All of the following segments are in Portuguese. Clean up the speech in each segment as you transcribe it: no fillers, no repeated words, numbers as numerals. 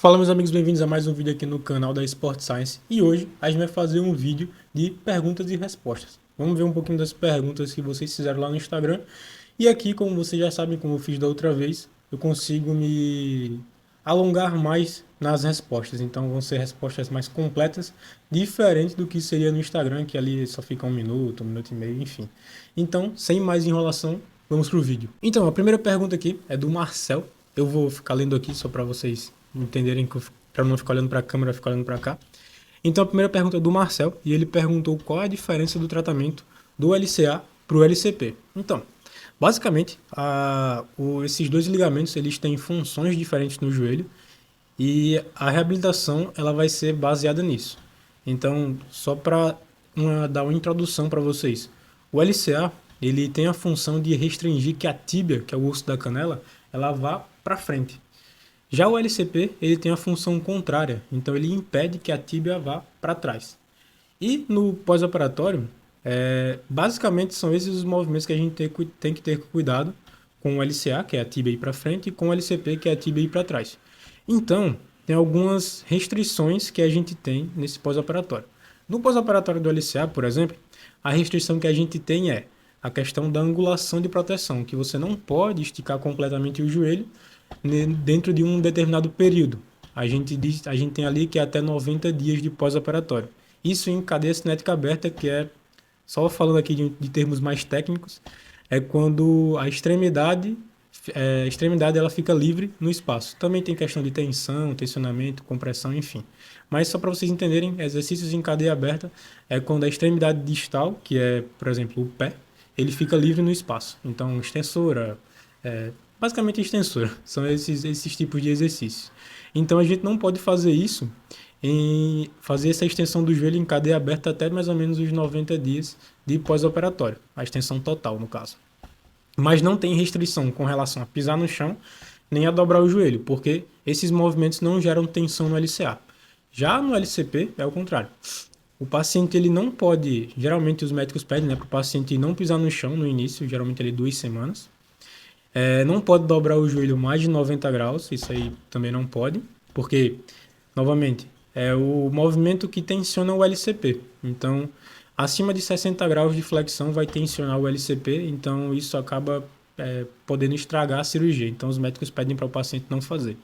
Fala meus amigos, bem-vindos a mais um vídeo aqui no canal da Sport Science. E hoje a gente vai fazer um vídeo de perguntas e respostas. Vamos ver um pouquinho das perguntas que vocês fizeram lá no Instagram. E aqui, como vocês já sabem, como eu fiz da outra vez, eu consigo me alongar mais nas respostas. Então vão ser respostas mais completas, diferente do que seria no Instagram, que ali só fica um minuto e meio, enfim. Então, sem mais enrolação, vamos pro vídeo. Então, a primeira pergunta aqui é do Marcel. Eu vou ficar lendo aqui só para vocês entenderem, para não ficar olhando para a câmera, ficar olhando para cá. Então a primeira pergunta é do Marcel e ele perguntou qual é a diferença do tratamento do LCA para o LCP. Então, basicamente, esses dois ligamentos eles têm funções diferentes no joelho e a reabilitação ela vai ser baseada nisso. Então, só para dar uma introdução para vocês, o LCA ele tem a função de restringir que a tíbia, que é o osso da canela, ela vá para frente. Já o LCP ele tem a função contrária, então ele impede que a tíbia vá para trás. E no pós-operatório, basicamente são esses os movimentos que a gente tem que ter cuidado com o LCA, que é a tíbia ir para frente, e com o LCP, que é a tíbia ir para trás. Então, tem algumas restrições que a gente tem nesse pós-operatório. No pós-operatório do LCA, por exemplo, a restrição que a gente tem é a questão da angulação de proteção, que você não pode esticar completamente o joelho dentro de um determinado período. A gente tem ali que é até 90 dias de pós-operatório. Isso em cadeia cinética aberta, que é, só falando aqui de termos mais técnicos, é quando a extremidade ela fica livre no espaço. Também tem questão de tensão, tensionamento, compressão, enfim. Mas só para vocês entenderem, exercícios em cadeia aberta é quando a extremidade distal, que é, por exemplo, o pé, ele fica livre no espaço. Então, extensora, basicamente extensora, são esses tipos de exercícios. Então, a gente não pode fazer isso fazer essa extensão do joelho em cadeia aberta até mais ou menos os 90 dias de pós-operatório, a extensão total, no caso. Mas não tem restrição com relação a pisar no chão nem a dobrar o joelho, porque esses movimentos não geram tensão no LCA. Já no LCP é o contrário. O paciente ele não pode, geralmente os médicos pedem, para o paciente não pisar no chão no início, geralmente ele 2 semanas. Não pode dobrar o joelho mais de 90 graus, isso aí também não pode, porque, novamente, é o movimento que tensiona o LCP. Então, acima de 60 graus de flexão vai tensionar o LCP, então isso acaba podendo estragar a cirurgia. Então, os médicos pedem para o paciente não fazer.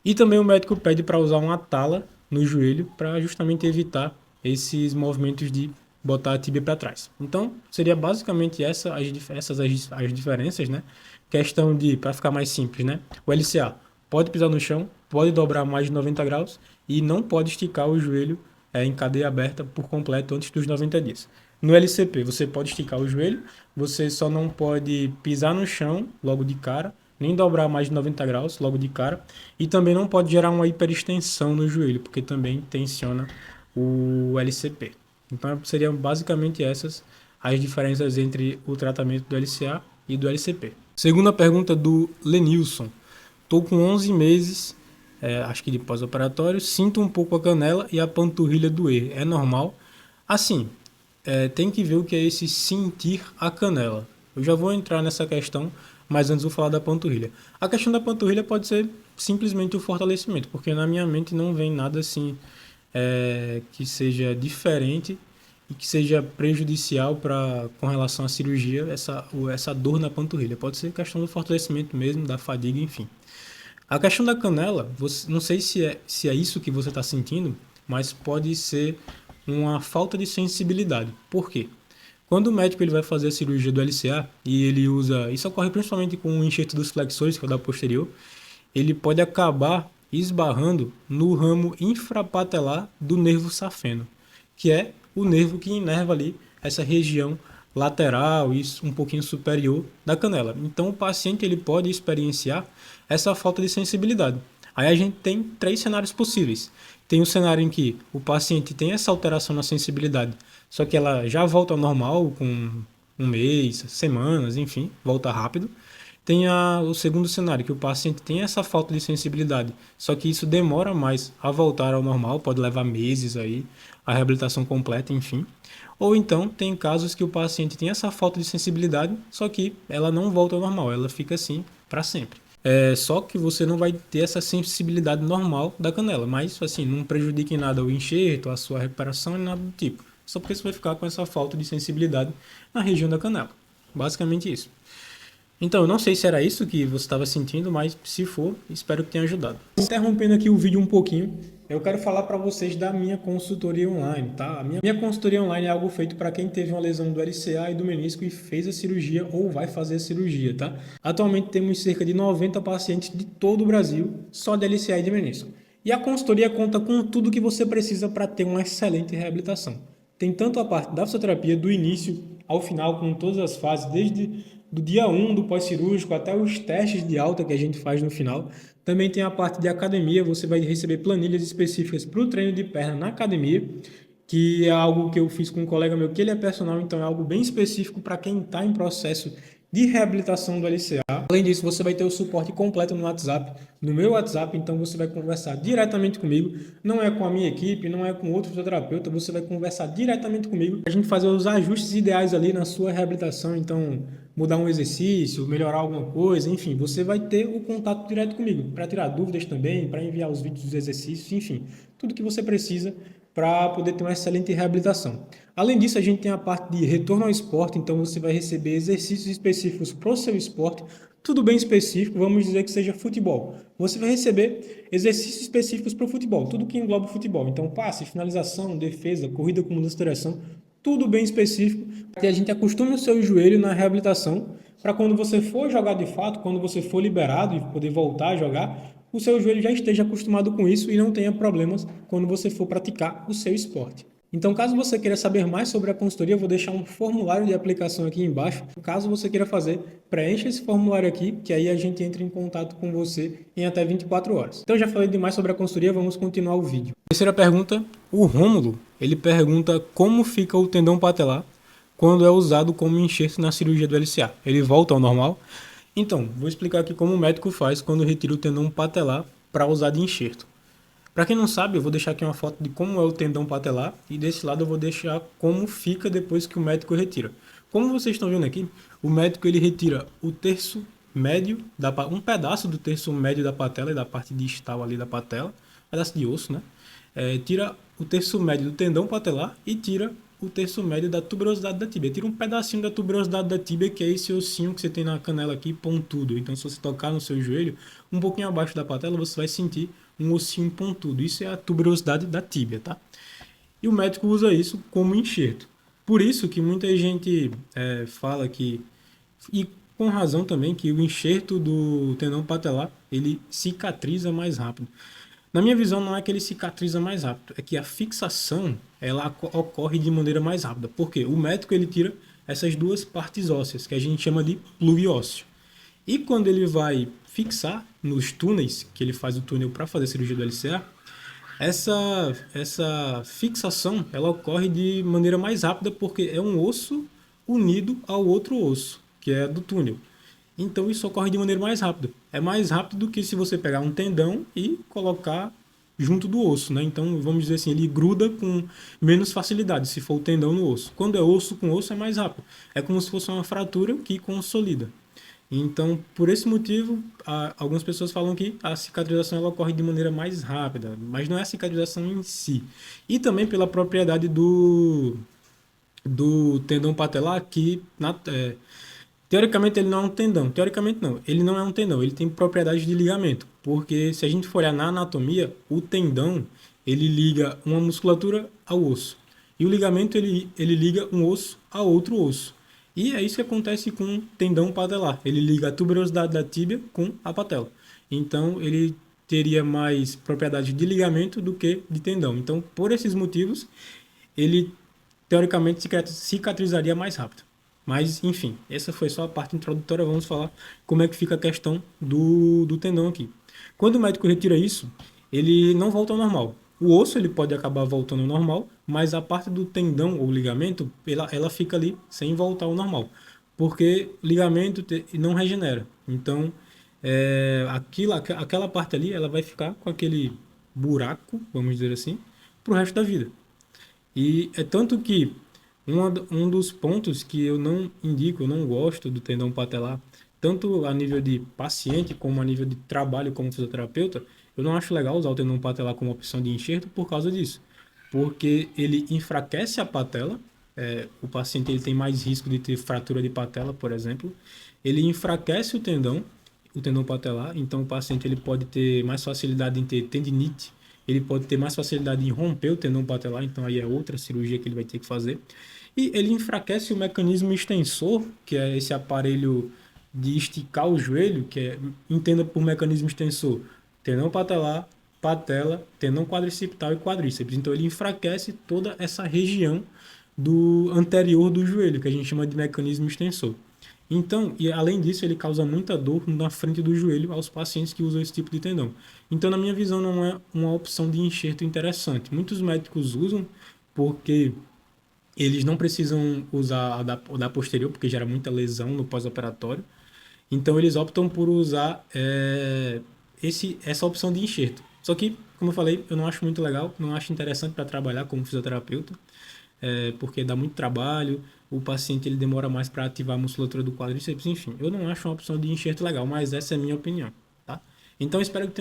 E também o médico pede para usar uma tala no joelho para justamente evitar esses movimentos de botar a tíbia para trás. Então, seria basicamente essas as diferenças, né? Questão de, para ficar mais simples, né? O LCA pode pisar no chão, pode dobrar mais de 90 graus e não pode esticar o joelho em cadeia aberta por completo antes dos 90 dias. No LCP, você pode esticar o joelho, você só não pode pisar no chão logo de cara, nem dobrar mais de 90 graus logo de cara, e também não pode gerar uma hiperextensão no joelho, porque também tensiona o LCP. Então, seriam basicamente essas as diferenças entre o tratamento do LCA e do LCP. Segunda pergunta do Lenilson. Estou com 11 meses, acho que de pós-operatório, sinto um pouco a canela e a panturrilha doer. É normal? Assim, tem que ver o que é esse sentir a canela. Eu já vou entrar nessa questão, mas antes vou falar da panturrilha. A questão da panturrilha pode ser simplesmente o fortalecimento, porque na minha mente não vem nada assim que seja diferente e que seja prejudicial com relação à cirurgia, essa dor na panturrilha. Pode ser questão do fortalecimento mesmo, da fadiga, enfim. A questão da canela, não sei se é isso que você está sentindo, mas pode ser uma falta de sensibilidade. Por quê? Quando o médico ele vai fazer a cirurgia do LCA e ele usa, isso ocorre principalmente com o enxerto dos flexores, que é o da posterior, ele pode acabar esbarrando no ramo infrapatelar do nervo safeno, que é o nervo que inerva ali essa região lateral e um pouquinho superior da canela. Então o paciente ele pode experienciar essa falta de sensibilidade. Aí a gente tem 3 cenários possíveis. Tem um cenário em que o paciente tem essa alteração na sensibilidade, só que ela já volta ao normal com um mês, semanas, enfim, volta rápido. Tem o segundo cenário, que o paciente tem essa falta de sensibilidade, só que isso demora mais a voltar ao normal, pode levar meses aí, a reabilitação completa, enfim. Ou então tem casos que o paciente tem essa falta de sensibilidade, só que ela não volta ao normal, ela fica assim para sempre. Só que você não vai ter essa sensibilidade normal da canela, mas assim, não prejudica em nada o enxerto, a sua recuperação e nada do tipo. Só porque você vai ficar com essa falta de sensibilidade na região da canela. Basicamente isso. Então, eu não sei se era isso que você estava sentindo, mas se for, espero que tenha ajudado. Interrompendo aqui o vídeo um pouquinho, eu quero falar para vocês da minha consultoria online, tá? A minha consultoria online é algo feito para quem teve uma lesão do LCA e do menisco e fez a cirurgia ou vai fazer a cirurgia, tá? Atualmente temos cerca de 90 pacientes de todo o Brasil só de LCA e de menisco. E a consultoria conta com tudo que você precisa para ter uma excelente reabilitação. Tem tanto a parte da fisioterapia do início ao final, com todas as fases, desde do dia 1 do pós-cirúrgico até os testes de alta que a gente faz no final. Também tem a parte de academia, você vai receber planilhas específicas para o treino de perna na academia, que é algo que eu fiz com um colega meu, que ele é personal, então é algo bem específico para quem está em processo de reabilitação do LCA. Além disso, você vai ter o suporte completo no WhatsApp, no meu WhatsApp, então você vai conversar diretamente comigo, não é com a minha equipe, não é com outro fisioterapeuta, você vai conversar diretamente comigo, a gente fazer os ajustes ideais ali na sua reabilitação, então mudar um exercício, melhorar alguma coisa, enfim, você vai ter o contato direto comigo, para tirar dúvidas também, para enviar os vídeos dos exercícios, enfim, tudo que você precisa para poder ter uma excelente reabilitação. Além disso, a gente tem a parte de retorno ao esporte, então você vai receber exercícios específicos para o seu esporte, tudo bem específico, vamos dizer que seja futebol. Você vai receber exercícios específicos para o futebol, tudo que engloba o futebol. Então, passe, finalização, defesa, corrida com mudança de direção, tudo bem específico, que a gente acostume o seu joelho na reabilitação, para quando você for jogar de fato, quando você for liberado e poder voltar a jogar, o seu joelho já esteja acostumado com isso e não tenha problemas quando você for praticar o seu esporte. Então, caso você queira saber mais sobre a consultoria, eu vou deixar um formulário de aplicação aqui embaixo. Caso você queira fazer, preencha esse formulário aqui, que aí a gente entra em contato com você em até 24 horas. Então, já falei demais sobre a consultoria, vamos continuar o vídeo. Terceira pergunta, o Rômulo, ele pergunta como fica o tendão patelar quando é usado como enxerto na cirurgia do LCA. Ele volta ao normal? Então, vou explicar aqui como o médico faz quando retira o tendão patelar para usar de enxerto. Para quem não sabe, eu vou deixar aqui uma foto de como é o tendão patelar e desse lado eu vou deixar como fica depois que o médico retira. Como vocês estão vendo aqui, o médico ele retira o terço médio, um pedaço do terço médio da patela e da parte distal ali da patela, pedaço de osso, né? Tira o terço médio do tendão patelar e tira o terço médio da tuberosidade da tíbia. Tira um pedacinho da tuberosidade da tíbia, que é esse ossinho que você tem na canela aqui, pontudo. Então, se você tocar no seu joelho, um pouquinho abaixo da patela, você vai sentir um ossinho pontudo. Isso é a tuberosidade da tíbia, tá? E o médico usa isso como enxerto. Por isso que muita gente fala que, e com razão também, que o enxerto do tendão patelar, ele cicatriza mais rápido. Na minha visão, não é que ele cicatriza mais rápido, é que a fixação ela ocorre de maneira mais rápida. Por quê? O médico ele tira essas duas partes ósseas, que a gente chama de plug ósseo. E quando ele vai fixar nos túneis, que ele faz o túnel para fazer a cirurgia do LCA, essa fixação ela ocorre de maneira mais rápida porque é um osso unido ao outro osso, que é do túnel. Então isso ocorre de maneira mais rápida. É mais rápido do que se você pegar um tendão e colocar junto do osso, né? Então vamos dizer assim, ele gruda com menos facilidade se for o tendão no osso. Quando é osso com osso é mais rápido. É como se fosse uma fratura que consolida. Então, por esse motivo, algumas pessoas falam que a cicatrização ela ocorre de maneira mais rápida, mas não é a cicatrização em si. E também pela propriedade do tendão patelar, que teoricamente ele não é um tendão. Teoricamente não, ele não é um tendão, ele tem propriedade de ligamento. Porque se a gente for olhar na anatomia, o tendão ele liga uma musculatura ao osso. E o ligamento ele liga um osso a outro osso. E é isso que acontece com o tendão patelar. Ele liga a tuberosidade da tíbia com a patela. Então, ele teria mais propriedade de ligamento do que de tendão. Então, por esses motivos, ele teoricamente cicatrizaria mais rápido. Mas, enfim, essa foi só a parte introdutória. Vamos falar como é que fica a questão do tendão aqui. Quando o médico retira isso, ele não volta ao normal. O osso ele pode acabar voltando ao normal, mas a parte do tendão ou ligamento, ela fica ali sem voltar ao normal. Porque ligamento não regenera. Então, aquela parte ali, ela vai ficar com aquele buraco, vamos dizer assim, para o resto da vida. E é tanto que um dos pontos que eu não indico, eu não gosto do tendão patelar, tanto a nível de paciente como a nível de trabalho como fisioterapeuta, eu não acho legal usar o tendão patelar como opção de enxerto por causa disso. Porque ele enfraquece a patela, o paciente ele tem mais risco de ter fratura de patela, por exemplo. Ele enfraquece o tendão patelar, então o paciente ele pode ter mais facilidade em ter tendinite, ele pode ter mais facilidade em romper o tendão patelar, então aí é outra cirurgia que ele vai ter que fazer. E ele enfraquece o mecanismo extensor, que é esse aparelho de esticar o joelho, entenda por mecanismo extensor, tendão patelar, patela, tendão quadricipital e quadríceps. Então ele enfraquece toda essa região do anterior do joelho, que a gente chama de mecanismo extensor. Então, e além disso, ele causa muita dor na frente do joelho aos pacientes que usam esse tipo de tendão. Então, na minha visão, não é uma opção de enxerto interessante. Muitos médicos usam porque eles não precisam usar a da posterior, porque gera muita lesão no pós-operatório. Então, eles optam por usar essa opção de enxerto. Só que, como eu falei, eu não acho muito legal, não acho interessante para trabalhar como fisioterapeuta, porque dá muito trabalho, o paciente ele demora mais para ativar a musculatura do quadríceps, enfim. Eu não acho uma opção de enxerto legal, mas essa é a minha opinião, tá? Então, espero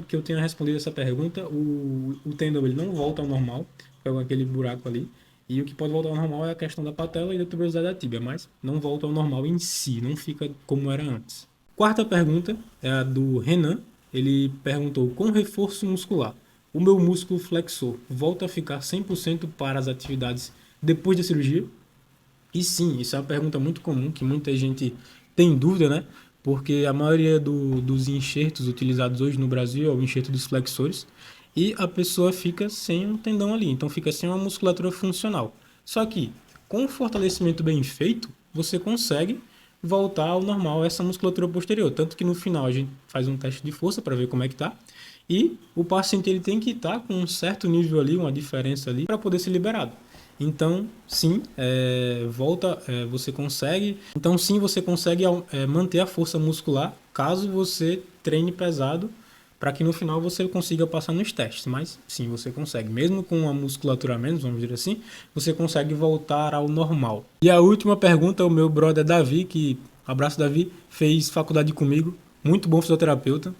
que eu tenha respondido essa pergunta. O tendão ele não volta ao normal, com aquele buraco ali. E o que pode voltar ao normal é a questão da patela e da tuberosidade da tíbia, mas não volta ao normal em si, não fica como era antes. Quarta pergunta é a do Renan. Ele perguntou: com reforço muscular, o meu músculo flexor volta a ficar 100% para as atividades depois da cirurgia? E sim, isso é uma pergunta muito comum, que muita gente tem dúvida, né? Porque a maioria dos enxertos utilizados hoje no Brasil é o enxerto dos flexores e a pessoa fica sem um tendão ali, então fica sem uma musculatura funcional. Só que com o fortalecimento bem feito, você consegue voltar ao normal essa musculatura posterior. Tanto que no final a gente faz um teste de força para ver como é que tá. E o paciente ele tem que estar com um certo nível ali, uma diferença ali, para poder ser liberado. Então, sim, você consegue. Então, sim, você consegue manter a força muscular caso você treine pesado, para que no final você consiga passar nos testes. Mas sim, você consegue. Mesmo com a musculatura a menos, vamos dizer assim, você consegue voltar ao normal. E a última pergunta, o meu brother Davi, abraço Davi, fez faculdade comigo, muito bom fisioterapeuta.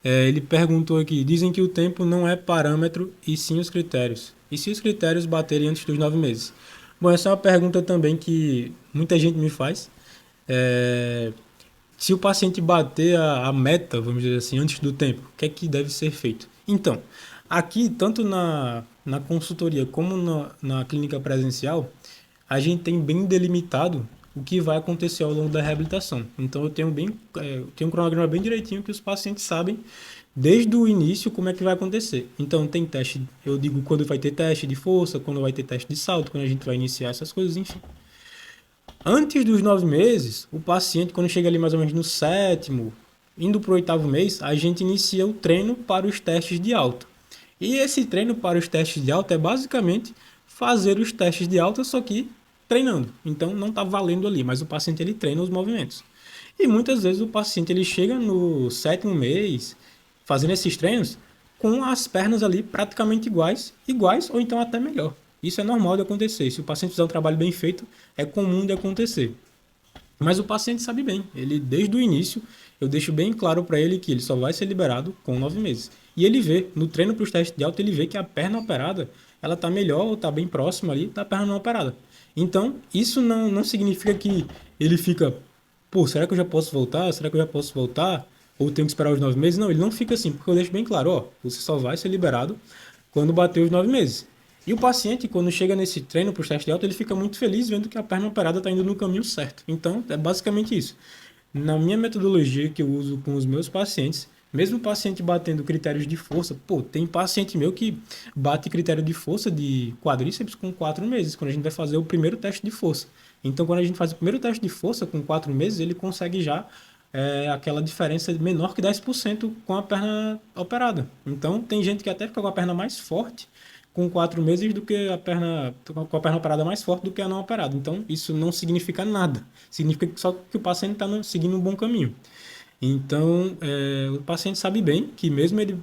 Ele perguntou aqui: dizem que o tempo não é parâmetro e sim os critérios. E se os critérios baterem antes dos 9 meses? Bom, essa é uma pergunta também que muita gente me faz. Se o paciente bater a meta, vamos dizer assim, antes do tempo, o que é que deve ser feito? Então, aqui, tanto na consultoria como na clínica presencial, a gente tem bem delimitado o que vai acontecer ao longo da reabilitação. Então, eu tenho um cronograma bem direitinho que os pacientes sabem desde o início como é que vai acontecer. Então, tem teste, eu digo quando vai ter teste de força, quando vai ter teste de salto, quando a gente vai iniciar essas coisas, enfim. Antes dos 9 meses, o paciente, quando chega ali mais ou menos no 7º, indo para o 8º mês, a gente inicia o treino para os testes de alta. E esse treino para os testes de alta é basicamente fazer os testes de alta, só que treinando. Então não está valendo ali, mas o paciente ele treina os movimentos. E muitas vezes o paciente ele chega no 7º mês, fazendo esses treinos, com as pernas ali praticamente iguais ou então até melhor. Isso é normal de acontecer. Se o paciente fizer um trabalho bem feito, é comum de acontecer. Mas o paciente sabe bem. Ele, desde o início, eu deixo bem claro para ele que ele só vai ser liberado com 9 meses. E ele vê, no treino para os testes de alta, ele vê que a perna operada, ela está melhor ou está bem próxima ali da perna não operada. Então, isso não significa que ele fica, pô, será que eu já posso voltar? Será que eu já posso voltar? Ou tenho que esperar os 9 meses? Não, ele não fica assim, porque eu deixo bem claro, ó, você só vai ser liberado quando bater os 9 meses. E o paciente, quando chega nesse treino para os testes de alta, ele fica muito feliz vendo que a perna operada está indo no caminho certo. Então, é basicamente isso. Na minha metodologia que eu uso com os meus pacientes, mesmo o paciente batendo critérios de força, pô, tem paciente meu que bate critério de força de quadríceps com 4 meses, quando a gente vai fazer o primeiro teste de força. Então, quando a gente faz o primeiro teste de força com 4 meses, ele consegue já aquela diferença menor que 10% com a perna operada. Então, tem gente que até fica com a perna mais forte com 4 meses do que com a perna operada mais forte do que a não operada. Então, isso não significa nada. Significa só que o paciente está seguindo um bom caminho. Então, o paciente sabe bem que mesmo ele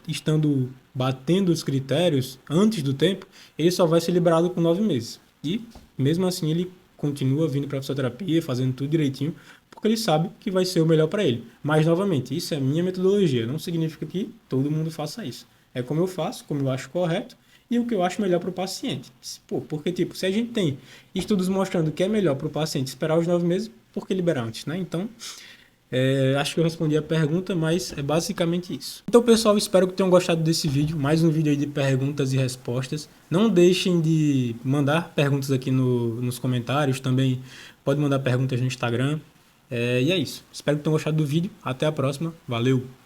estando batendo os critérios antes do tempo, ele só vai ser liberado com 9 meses. E, mesmo assim, ele continua vindo para a fisioterapia, fazendo tudo direitinho, porque ele sabe que vai ser o melhor para ele. Mas, novamente, isso é minha metodologia, não significa que todo mundo faça isso. É como eu faço, como eu acho correto e o que eu acho melhor para o paciente. Pô, porque, tipo, se a gente tem estudos mostrando que é melhor para o paciente esperar os 9 meses, por que liberar antes, né? Então, acho que eu respondi a pergunta, mas é basicamente isso. Então, pessoal, espero que tenham gostado desse vídeo. Mais um vídeo aí de perguntas e respostas. Não deixem de mandar perguntas aqui nos comentários. Também pode mandar perguntas no Instagram. E é isso. Espero que tenham gostado do vídeo. Até a próxima. Valeu!